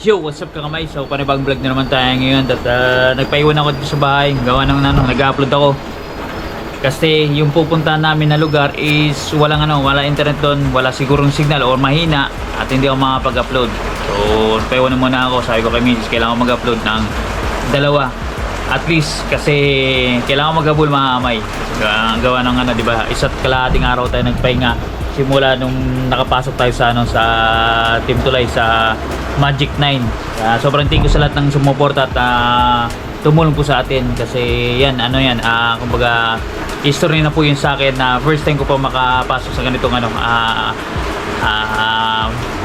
Yo, what's up kakamay? So, panibagong vlog na naman tayo ngayon at nagpaiwan ako dito sa bahay. Gawa ng nag-upload ako. Kasi yung pupuntahan namin na lugar is wala internet doon, wala sigurong signal or mahina at hindi ako makapag-upload. So, nagpaiwan na muna ako. Sabi ko kay Mrs. kailangan ko mag-upload ng dalawa. At least kasi kailangan ko mag-upload mga kamay. Gawa ng di ba? Isa't kalahating araw tayo nagpahinga simula nung nakapasok tayo sa sa Team Tulay sa Magic 9. Sobrang thank you sa lahat ng sumuporta at tumulong po sa atin kasi yan kumbaga history na po yun sa akin na first time ko po makapasok sa ganitong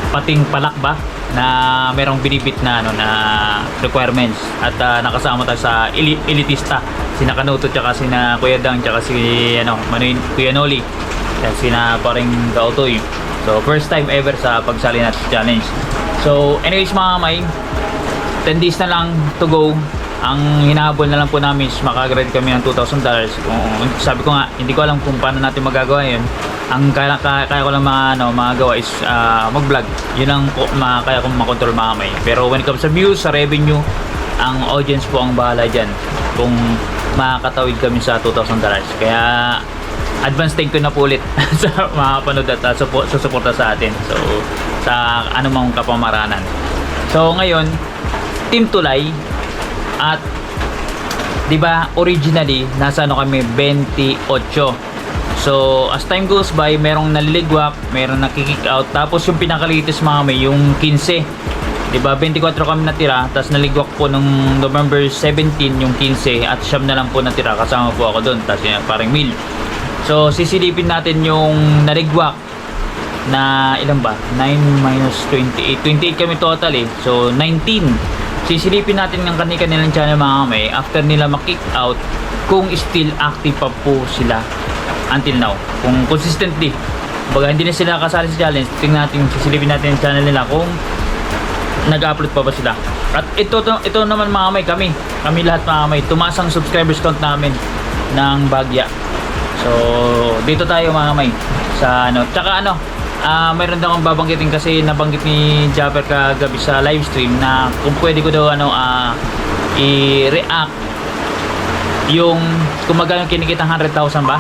pating palak ba na merong binibit na na requirements at nakasama tayo sa elitista sina Kanuto tsaka sina Kuya Dang tsaka si Kuya Noli at sina paring Gautoy. So first time ever sa pagsali natin sa challenge. So anyways mga kamay, 10 days na lang to go. Ang hinahabol na lang po namin is makagrade kami ng $2,000. Sabi ko nga, hindi ko alam kung paano natin magagawa yun. Ang kaya ko lang magagawa is mag-vlog. Yun ang kaya kong makontrol mga kamay. Pero when it comes sa views, sa revenue, ang audience po ang bahala dyan kung makakatawid kami sa $2,000. Kaya advance thank you na po ulit sa mga panood at susuporta sa atin. So sa anumang kapamaranan. So ngayon, Team Tulay at 'di ba originally nasa kami 28. So as time goes by, merong naliligwak, merong nakikick out, tapos yung pinakalitis mga may yung 15. 'Di ba 24 kami natira, tapos naligwak po nung November 17 yung 15 at siyam na lang po natira, kasama po ako doon, tapos parang meal. So sisilipin natin yung naligwak na ilan ba? 9 minus 28. 28 kami total eh. So 19. Sisilipin natin ng kanilang channel mga kamay after nila ma-kick out kung still active pa po sila until now. Kung consistently, baga hindi na sila kasali sa challenge, sisilipin natin yung channel nila kung nag-upload pa ba sila. At ito naman mga kamay, kami lahat mga kamay, tumaas ang subscribers count namin ng bagya. So dito tayo mga kamay sa tsaka mayroon daw akong babanggitin kasi nabanggit ni Japper kagabi sa live stream na kung pwede ko daw i-react yung kung magkano kinikita 100,000 ba.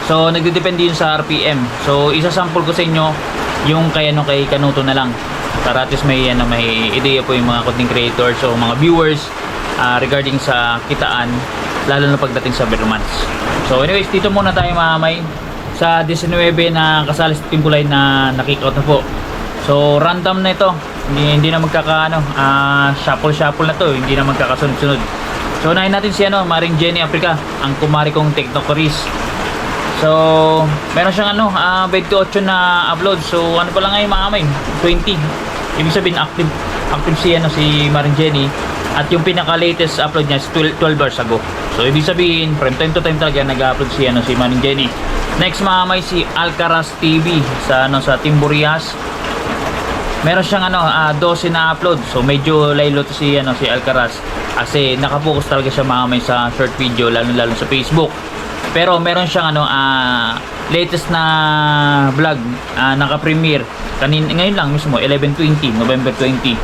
So nagdedepende yun sa RPM. So isasample ko sa inyo yung kay Kanuto na lang para at least may ideya po yung mga content creators o mga viewers regarding sa kitaan lalo na pagdating sa bare months. So anyways, dito muna tayo mga kamay sa 19 na kasali sa Team Tulay na na-kick out na po. So random na ito, hindi na shuffle na to, hindi na magkakasunod-sunod. So unahin natin si Maring Jenny Africa, ang kumari kong TikTokeries. So meron siyang 28 na upload. So ano pa lang ngayon mga kamay, 20. Ibig sabihin active si Maring Jenny. At yung pinaka-latest upload niya is 12 hours ago. So ibig sabihin, from time to time talaga nag-upload si Maring Jenny. Next mga kamay, si Alcaraz TV sa Team Burias. Meron siyang 12 na upload. So medyo laylo to si Alcaraz kasi nakapokus talaga siya mga kamay sa short video lalo sa Facebook. Pero meron siyang latest na vlog naka-premiere ngayon lang mismo, 11/20, November 20.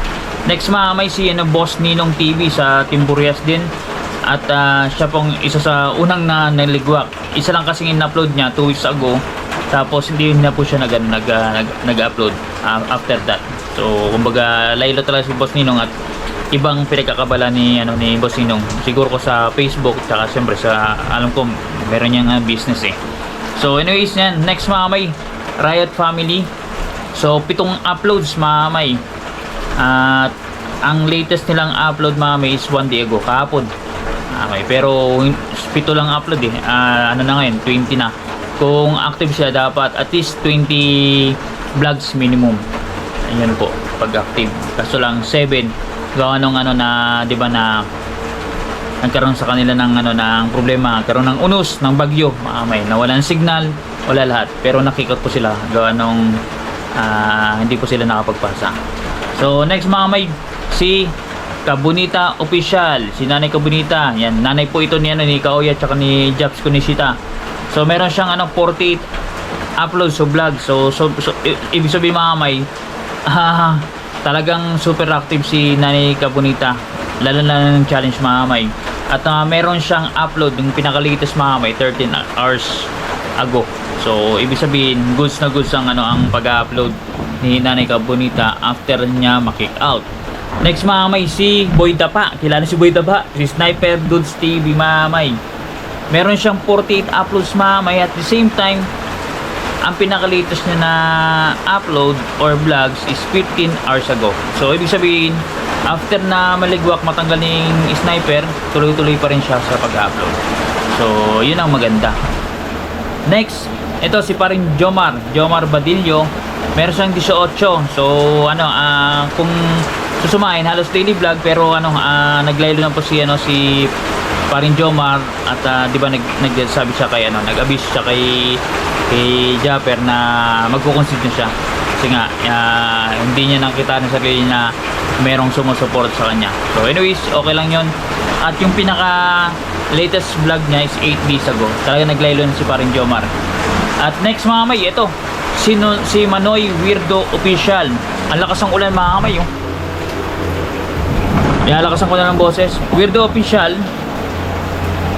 Next mga kamay, si Boss Ninong TV sa Team Burias din. At siya pong isa sa unang naligwak. Isa lang kasing in-upload niya 2 weeks ago. Tapos hindi na po siya nag-upload after that. So kumbaga laylo talaga si Boss Ninong at ibang pinagkakabala ni Boss Ninong. Siguro ko sa Facebook tsaka siyempre sa alam ko meron niyang business eh. So anyways yan, next mga kamay, Riot Family. So 7 uploads mga kamay. At ang latest nilang upload mga kamay is 1 day ago, kahapon. Okay, pero 7 lang upload eh. Na ngayon, 20 na. Kung active siya, dapat at least 20 vlogs minimum. Ayan po, pag active. Kaso lang 7. Gawa nung na, 'di ba na nagkaroon sa kanila ng ng problema, nagkaroon ng unos, ng bagyo, nawalan signal, wala lahat. Pero nakikot po sila gawa nung hindi po sila nakapagpasa. So next mga kamay, si Kabunita Official, si Nanay Kabunita. Yan, nanay po ito ni Kaoya at ni Japs Kunishita. So meron siyang 48 uploads so vlog. So ibig sabihin mga kamay, talagang super active si Nanay Kabunita, lalo na ng challenge mga kamay. At meron siyang upload yung pinaka-latest mga kamay 13 hours ago. So ibig sabihin goods na goods ang ang pag-upload ni Nanay Kabunita after niya ma-kick out. Next mga kamay, si Boy Dapa. Kilala si Boy Dapa, si Sniper Dudes TV mga kamay. Meron siyang 48 uploads mga kamay. At the same time, ang pinaka-latest niya na upload or vlogs is 15 hours ago. So ibig sabihin, after na maligwak matanggal ng Sniper, tuloy-tuloy pa rin siya sa pag-upload. So yun ang maganda. Next, ito si paring Jomar Badillo. Meron siyang 18. So kung susumahin, halos daily vlog, pero naglaylo na po si si paring Jomar. At di ba nagsabi siya kay nag-abis siya kay Japper na magko-concede na siya kasi nga hindi niya nakita ng sarili na merong sumusuport sa kanya. So anyways, okay lang yon. At yung pinaka latest vlog niya is 8 days ago. Talaga naglaylo na si paring Jomar. At next mga kamay, ito si Manoy Weirdo Official. Ang lakas ng ulan mga kamay, oh. Lakasan ko na ng boses. Weirdo Official,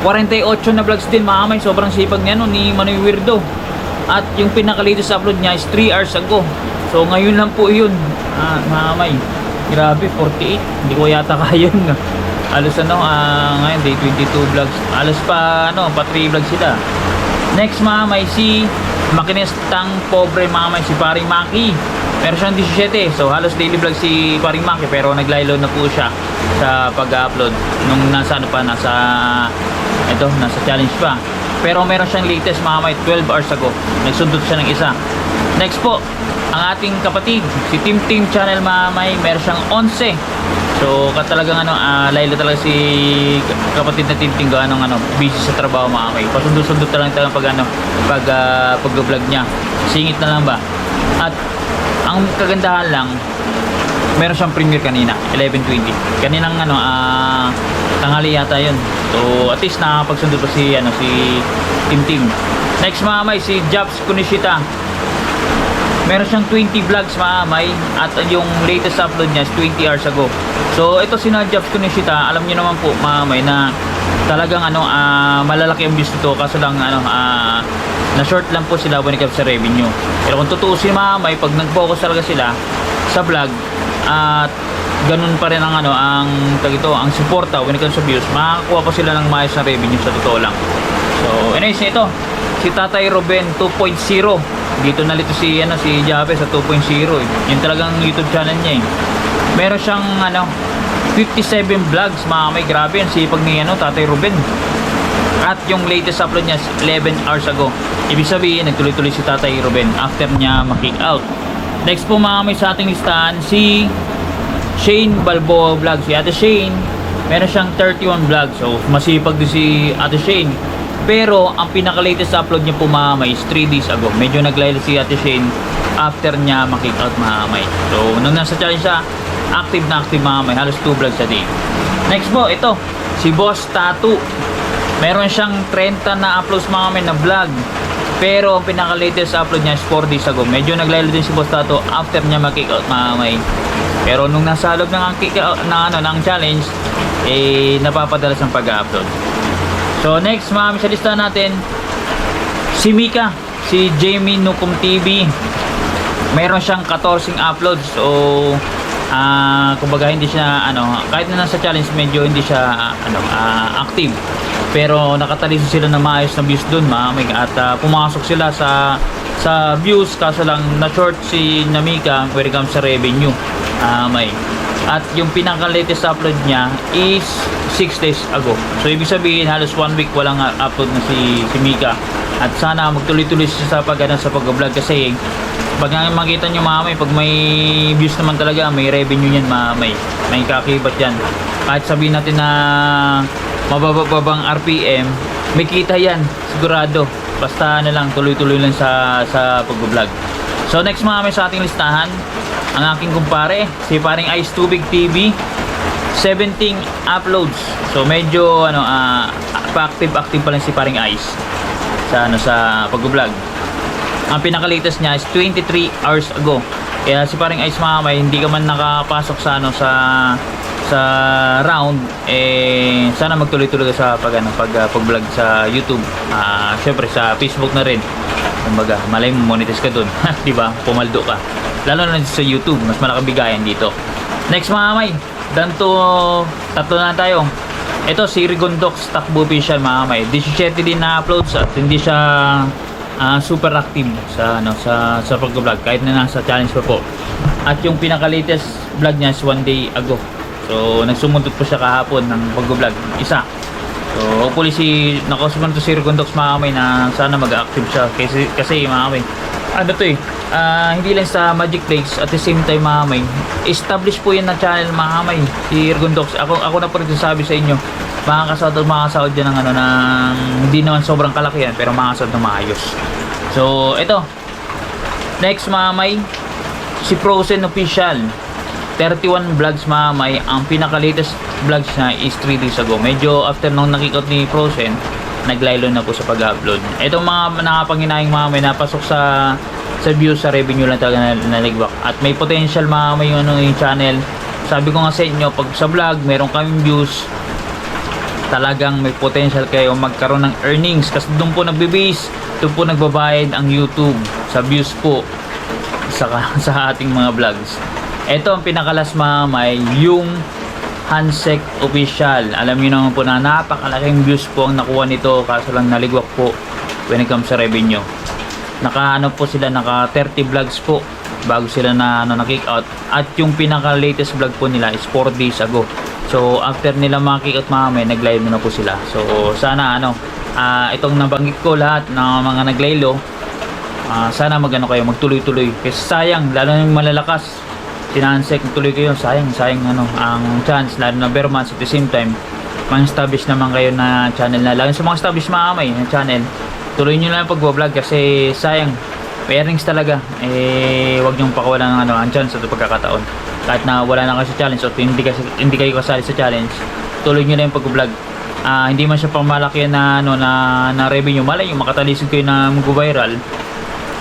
48 na vlogs din mga kamay. Sobrang sipag niya ni Manoy Weirdo. At yung pinaka-latest upload niya is 3 hours ago. So ngayon lang po yun mga kamay. Grabe, 48. Hindi ko yata kaya yun. Alos ngayon day 22 vlogs. Alos pa 3 vlogs sila. Next mga kamay, si Makinistang Pobre mga kamay, si paring Maki. Meron siyang 17. So halos daily vlog si paring Maki, pero naglaylo na po siya sa pag-upload nung nasa nasa challenge pa. Pero meron siyang latest mga kamay 12 hours ago. Nagsundot siya ng isa. Next po, ang ating kapatid, si Tim Channel mga kamay, meron siyang 11. So talagang laylo talaga si kapatid na Tim busy sa trabaho mga kamay. Pasundot-sundot talagang pag-vlog niya. Singit na lang ba? At ang kagandahan lang, meron siyang premiere kanina 11:20. Kaninang tanghali yata yun. So at least nakakapagsundot pa si Tim. Next mga kamay, si Jobs Kunishita. Meron siyang 20 vlogs mga kamay. At yung latest upload niya is 20 hours ago. So ito si Jobs Kunishita, alam niyo naman po mga kamay na talagang malalaki ang views nito, kaso lang na short lang po sila when it comes sa revenue. Pero kung tutuusin mga kamay, pag nag-focus talaga sila sa vlog at ganun pa rin ang ang suporta when it comes sa views, makakakuha pa sila ng maayos na revenue sa totoo lang. So anyways, ito si Tatay Ruben 2.0. Dito nalito si Jape sa 2.0 Yung talagang YouTube channel niya Meron siyang 57 vlogs mga kamay. Grabe yan, sipag ni Tatay Ruben. At yung latest upload niya 11 hours ago. Ibig sabihin, nagtuloy-tuloy si Tatay Ruben after niya ma-kick out. Next po mga kamay sa ating listahan, si Shane Balboa Vlog. Si Ate Shane, meron siyang 31 vlogs. So masipag din si Ate Shane. Pero ang pinaka-latest upload niya po mga kamay is 3 days ago. Medyo naglaylo si Ate Shane after niya ma-kick out mga kamay. So nung nasa challenge siya, active na active mga kamay. Halos 2 vlogs a day. Next po, ito si Boss Tattoo. Meron siyang 30 na uploads mga kamay na vlog. Pero ang pinaka-latest upload niya is 4 days ago. Medyo naglaylo din si Boss Tattoo after niya ma-kick out mga kamay. Pero nung nasa loob ng kick out ng challenge, napapadalas ang pag-upload. So next mga kamay sa listahan natin, si Mika, si Jamie Nukum TV. Meron siyang 14 uploads. So kumbaga hindi siya kahit na nasa challenge medyo hindi siya active, pero nakataliso sila ng maayos na views doon mga kamay. At pumasok sila sa views, kaso lang na short si Namika when it comes sa revenue may. At yung pinaka-latest upload niya is 6 days ago. So ibig sabihin halos 1 week walang upload na si Mika. At sana magtuloy-tuloy siya sa pag-vlog kasi pag makita nyo mga kamay, pag may views naman talaga, may revenue yan mga kamay. May kakibat yan. Kahit sabihin natin na mabababang RPM, may kita yan sigurado. Basta lang, tuloy-tuloy lang sa pag-vlog. So next mga kamay sa ating listahan, ang aking kumpare, si paring Ice Tubig TV. 17 uploads. So medyo pa-active pa lang si paring Ice sa pag-vlog. Ang pinaka-latest niya is 23 hours ago. Kaya si paring Ice mga kamay, hindi ka man nakapasok sa ano sa round, eh sana magtuloy-tuloy ka sa pag-vlog sa YouTube. Syempre sa Facebook na rin. Kumbaga, malay mo monetize ka doon, 'di ba? Pumaldo ka. Lalo na sa YouTube, mas malaking bigayan dito. Next mga kamay, tatlo na tayo. Ito si Rigondox Takbo Official mga kamay. 17 din na uploads at hindi siya super active sa sa pag-vlog kahit na nasa challenge pa po. At yung pinaka-latest vlog niya is 1 day ago. So, nagsumundot po siya kahapon ng pag-vlog. Isa. So, hopefully nakasumunod to si Rigondox mga kamay na sana mag-active siya. Kasi mga kamay, hindi lang sa Magic Plays at the same time mga kamay, establish po yan na channel mga kamay. Si Rigondox, ako na po rin sabi sa inyo, makakasahod dyan ng hindi naman sobrang kalakihan pero makakasahod na maayos. So, ito. Next mga kamay, si Frozen Official. 31 vlogs mga kamay. Ang pinaka-latest vlogs niya is 3 days ago. Medyo after nung nakikot ni Frozen, naglaylo na po sa pag-upload. Itong mga nakapanginahing mga kamay, napasok sa views, sa revenue lang talaga naligwak. At may potential mga kamay yung channel. Sabi ko nga sa inyo, pag sa vlog, meron kaming views, talagang may potential kayo magkaroon ng earnings. Kasi doon po nagbe-base, doon po nagbabayad ang YouTube sa views po sa ating mga vlogs. Ito ang pinakalas mga kamay, yung Hansek Official. Alam niyo naman po na napakalaking views po ang nakuha nito, kaso lang naligwak po when it comes sa revenue. Naka 30 vlogs po bago sila na-kick out. At yung pinaka latest vlog po nila is 4 days ago. So after nila ma-kick out mga kamay, nag-live na po sila. So sana itong nabanggit ko lahat ng mga naglaylo, sana kayo magtuloy-tuloy. Kasi sayang, lalo na yung malalakas, Hansek, tuloy kayo, sayang ang chance, lalo na bare months. At the same time, mang-establish naman kayo na channel na, lalo sa mga establish mga kamay na channel, tuloy nyo lang yung pag-vlog kasi sayang, may earnings talaga. Wag nyong pakawalan ng ang chance sa pagkakataon. Kahit na wala na kayo sa challenge o hindi kayo kasali sa challenge, tuloy nyo lang yung pag-vlog. Hindi man siya pang malaki na revenue, malay yung makatalisod kayo na mag-viral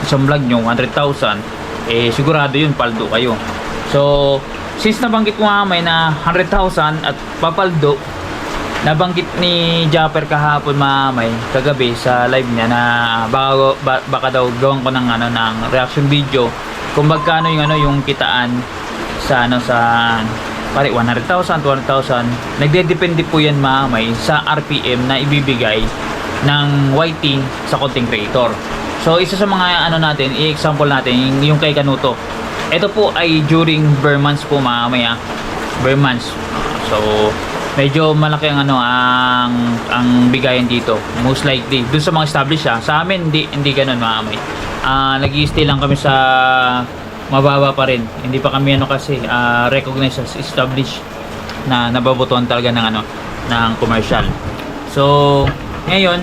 isang vlog nyo 100,000, sigurado yun, paldo kayo. So, since nabanggit ko nga may na 100,000 at papaldo, nabanggit ni Japper kahapon mamay, kagabi sa live niya na baka daw gawin ko ng reaction video kung magkano yung kitaan sa pare 100,000, 200,000. Nagdedepende po yan mamay sa RPM na ibibigay ng YT sa content creator. So, isa sa mga natin, i-example natin yung kay Kanuto. Ito po ay during bare months po mamaya, bare months. So medyo malaki ang ang bigayan dito, most likely dun sa mga established sa amin hindi ganoon mamay. Nag-i-stay lang kami sa mababa pa rin, hindi pa kami kasi recognized as established na nababotohan talaga ng commercial. So ngayon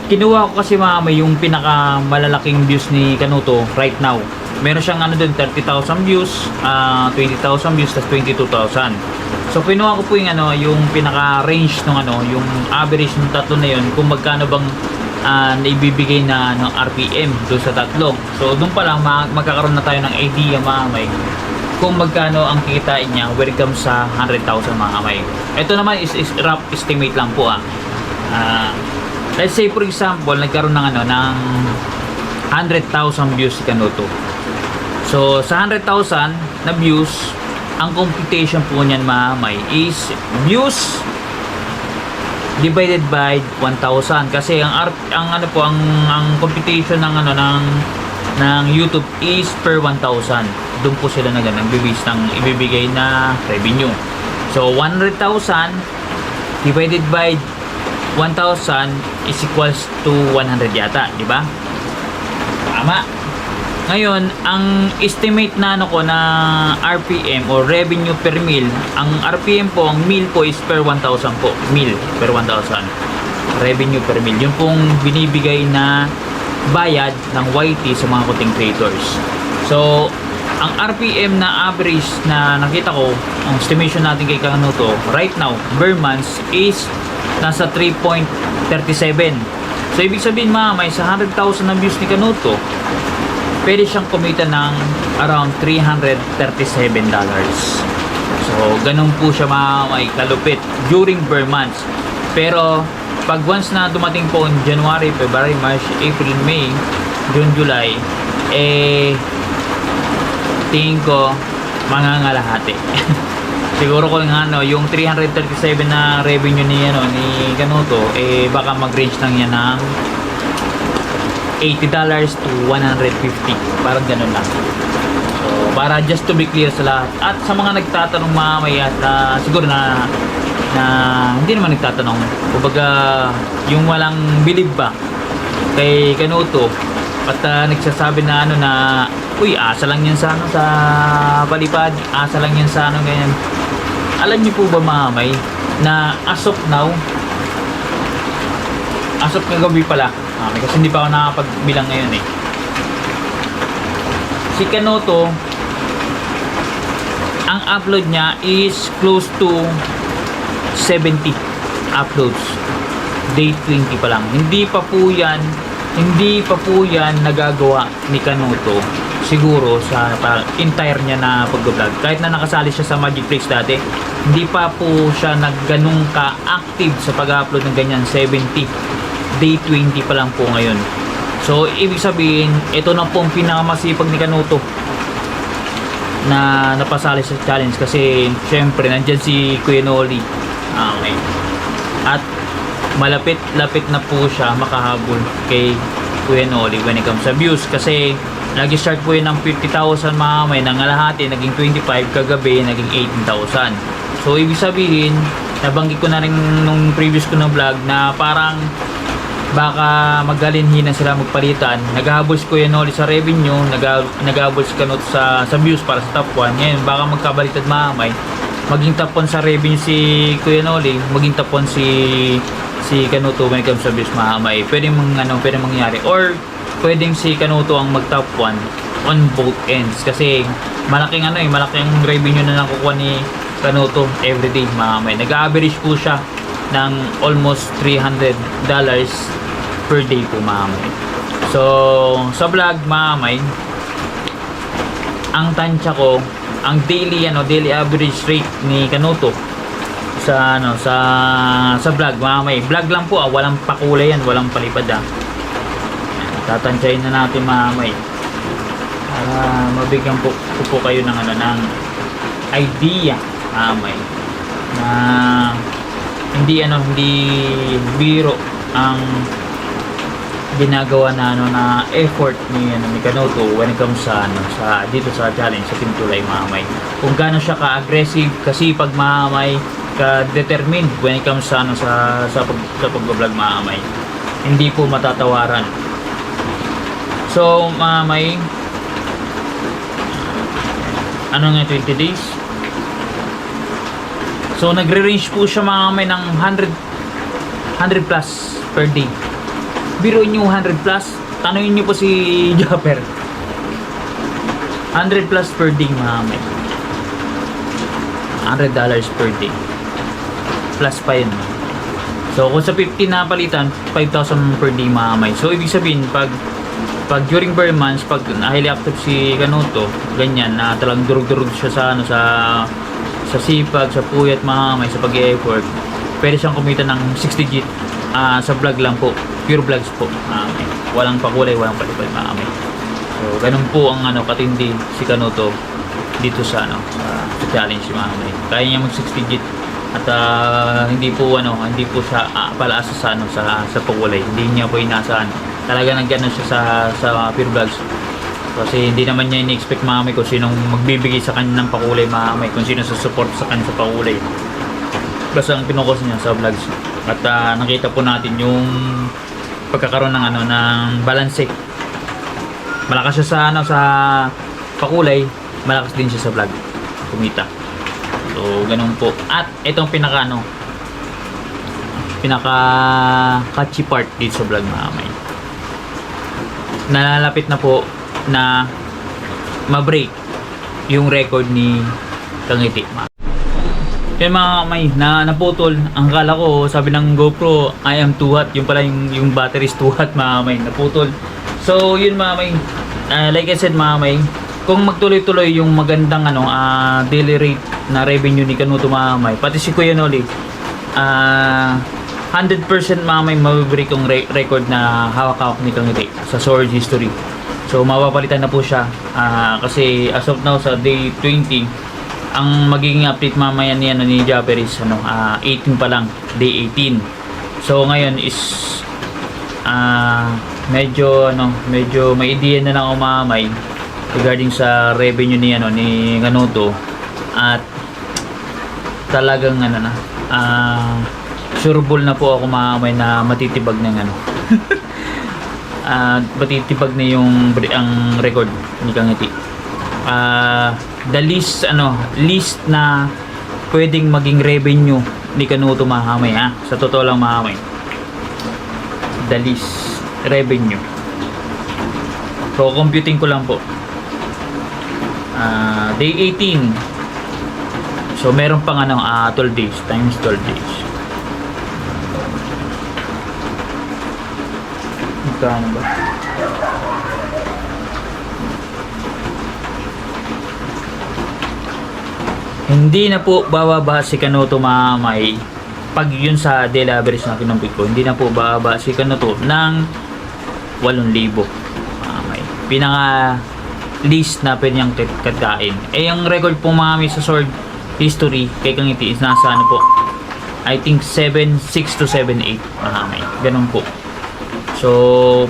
kinuha ko kasi mamay yung pinaka malalaking views ni Kanuto right now. Meron siyang 30,000 views, 20,000 views, tas 22,000. So pinuha ko po yung pinaka range ng yung average ng tatlo na yun, kung magkano bang naibibigay na RPM doon sa tatlo. So doon pa lang magkakaroon na tayo ng idea mga kamay kung magkano ang kikitain niya when it comes sa 100,000 mga kamay. Ito naman is rough estimate lang po let's say for example nagkaroon ng ng 100,000 views si Kanuto. So sa 100,000 na views, ang computation po niyan mamay is views divided by 1,000 kasi ang computation ng YouTube is per 1,000. Doon po sila nagbibase ng ibibigay na revenue. So 100,000 divided by 1,000 is equals to 100 yata, di ba? Tama. Ngayon, ang estimate na na RPM o revenue per meal, ang RPM po, ang meal po is per 1,000 po. Meal per 1,000. Revenue per meal. Yun pong binibigay na bayad ng YT sa mga content creators. So, ang RPM na average na nakita ko, ang estimation natin kay Kanuto, right now, per months is nasa 3.37. So, ibig sabihin mamay, sa 100,000 na views ni Kanuto, pwede siyang kumita ng around $337. So, ganun po siya may kalupit during bare months. Pero, pag once na dumating po in January, February, March, April, May, June, July, tingin ko, mangangalahati. Siguro kung yung 337 na revenue ni Kanuto, baka mag-range lang yan ng $80 to $150. Parang ganun lang. So, para just to be clear sa lahat. At sa mga nagtatanong mamaya, siguro na hindi naman nagtatanong. Kumbaga, yung walang believe ba kay Kanuto at nagsasabi na uy, asa lang yan sa sa palipad, asa lang yan sa ganyan. Alam niyo po ba mamay na as of kagabi pala, kasi hindi pa ako nakapagbilang ngayon si Kanuto, ang upload niya is close to 70 uploads. Day 20 pa lang. Hindi pa po yan nagagawa ni Kanuto siguro sa entire niya na pag-vlog. Kahit na nakasali siya sa Magic Flix dati, hindi pa po siya nagganong ka-active sa pag-upload ng ganyan. 70. Day 20 pa lang po ngayon. So, ibig sabihin, ito na po ang pinakamasipag ni Kanuto na napasali sa challenge kasi syempre nandyan si Kuya Noli. Okay. At malapit-lapit na po siya makahabol kay Kuya Noli when it comes sa views kasi nag-start po yun ng 50,000 mamay, nangalahati naging 25, kagabi naging 18,000. So ibig sabihin, nabanggit ko na rin nung previous ko na vlog na parang baka magalinhinan sila magpalitan. Naghahabol si Kuya Noli sa revenue, naghahabol si Kanuto sa views para sa top 1. Ngayon baka magkabaliktad mamay, maging top 1 sa revenue si Kuya Noli, maging top 1 si Kanuto when it comes sa views mamay. Pwedeng mangyari, or pwedeng si Kanuto ang mag top 1 on both ends kasi malaking revenue na nakukuha ni Kanuto everyday mamay. Nag-average po siya ng almost $300 per day po mamay. So sa vlog mamay, ang tansya ko, ang daily average rate ni Kanuto sa vlog mamay. Vlog lang po, walang pakulay yan, walang palipad Tatansyahin na natin mamay para mabigyan po kayo ng ng idea mamay na hindi biro ang ginagawa na effort ni Kanuto when it comes sa dito sa challenge sa Team Tulay mamay. Kung gaano siya ka-aggressive, kasipag mamay, ka-determined when it comes sa pag-vlog mamay. Hindi po matatawaran. So, mamay, 20 days? So, nagre-range po siya mamay ng 100 plus per day. Biruin nyo 100 plus, tanongin nyo po si Japper. 100 plus per day mamay. $100 per day. Plus pa yun. So, kung sa 50 na palitan, 5,000 per day mamay. So, ibig sabihin, pag during bare months, pag highly active si Kanuto, ganyan na talagang durug-durug siya sa sipag, sa puyat mamay, sa pag-effort, pwede siyang kumita ng 6 digit sa vlog lang po, pure vlogs po mamay. Walang pakulay, walang palipad mamay. So ganun po ang katindi si Kanuto dito sa challenge mamay. Kaya niya mag 6 digit at hindi po siya palaasa sa pakulay. Hindi niya po inaasahan. Talaga nagano siya sa pure vlogs kasi hindi naman niya ini-expect mamay kung sinong magbibigay sa kanya ng pakulay mamay, kung sino susupport sa kanya sa pakulay. Basta ang pinokos niya sa vlogs at nakita po natin yung pagkakaroon ng balance. Malakas siya sa pakulay, malakas din siya sa vlog kumita. So ganun po. At itong pinaka catchy part dito sa vlog mamay, nalalapit na po na ma-break yung record ni Kangiti. Kaya mga may naputol. Ang kala ko, sabi ng GoPro, I am too hot. Yung pala yung battery is too hot mga may naputol. So yun mga may, like I said mga may, kung magtuloy-tuloy yung magandang daily rate na revenue ni Kanuto mga may, pati si Kuya Noli, 100% mga may mabibreak yung record na hawak-hawak ni Kangiti sa Sword History. So mapapalitan na po siya kasi as of now sa day 20, ang magiging update mamaya ni Japper is 18 pa lang, day 18. So ngayon is medyo may idea na lang ako mamay regarding sa revenue ni ni Kanuto, at talagang sureball na po ako mamay na matitibag ng matitibag na yung ang record ni Kangiti. The least na pwedeng maging revenue ni Kanuto mahamay, sa totoo lang mahamay, the least revenue. So computing ko lang po, day 18, so meron pang 12 days times 12 days. Magkano ba? Hindi na po bababa si Kanuto mamay pag yun sa daily average na kinumpit ko. Hindi na po bababa si Kanuto ng 8,000 mamay. Pinaka least na pwede niyang kakain. Yung record po mamay sa Sword History kay Kangiti is nasa po, I think 7.6 to 7.8 mamay. Ganun po. So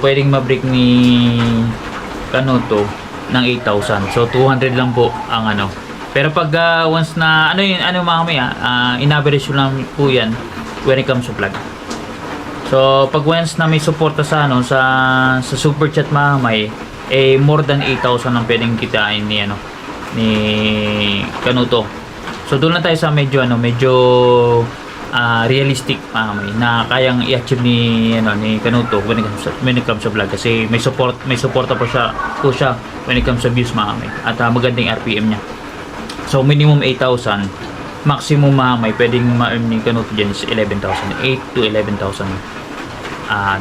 pwedeng ma-break ni Kanuto ng 8,000. So 200 lang po ang Pero pag once na mamaya, in-average lang po yan when it comes to vlog. So pag once na may suporta sa sa super chat mamay, more than 8,000 ang pwedeng kitain ni ni Kanuto. So doon na tayo sa medyo realistic mamay na kayang i-achieve ni ni Kanuto when it comes to vlog, kasi may suporta po siya when it comes to views mamay, at magandang RPM niya. So minimum 8,000, maximum mamay pwedeng ma-earn ni Kanuto dyan is 11,000, 8 to 11,000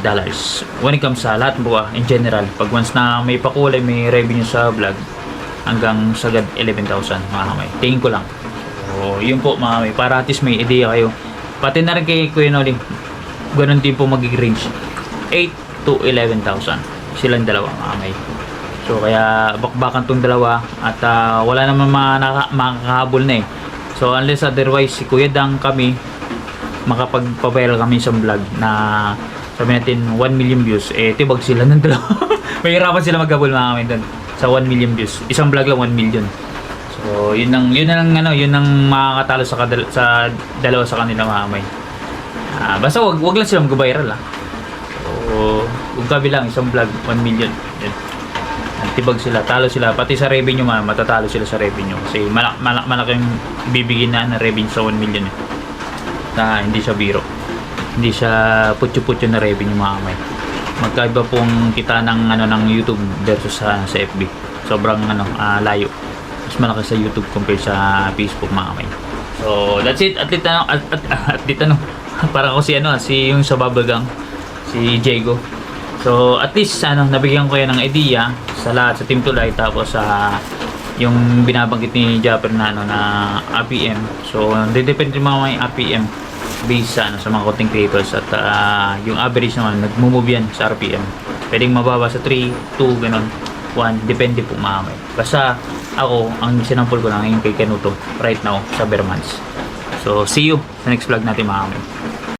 dollars when it comes sa lahat po in general. Pag once na may pakulay, may revenue sa vlog, hanggang sagad 11,000 mamay, tingin ko lang. So yun po mamay, para at least may idea kayo, pati na rin kay Kuya Noli, ganun din po magiging range, 8 to 11,000 silang dalawa mamay. So kaya bakbakan tong dalawa, at wala naman makakahabol na So unless otherwise si Kuya Dang kami makapagpa-viral kami sa vlog na sabi natin 1 million views, tibag sila ng dalawa. Mahirapan sila maghabol mga kami doon sa 1 million views. Isang vlog lang 1 million. So yun ang makakatalo sa dalawa sa kanila mga kamay. Basta wag lang sila mag-viral So kung kabilang isang vlog 1 million, tibag sila, talo sila, pati sa revenue matatalo sila sa revenue, kasi malaking bibigyan na revenue sa 1 million hindi siya biro, hindi siya putyo-putyo na revenue mga kamay. Magkaiba pong kita ng ng YouTube versus sa FB, sobrang layo, mas malaki sa YouTube compared sa Facebook mga kamay. So that's it. At para ko si yung sa Babagang, si Diego. So at least nabigyan ko yan ng idea sa lahat sa Team Tulay, tapos yung binabanggit ni Japper na RPM. So depende mga may RPM based sa mga content creators, at yung average naman nagmo-move yan sa RPM. Pwedeng mababa sa 3, 2, ganon, 1, depende po mga may. Basta ako, ang sinampol ko lang yung kay Kanuto right now sa Bermans. So see you sa next vlog natin mga may.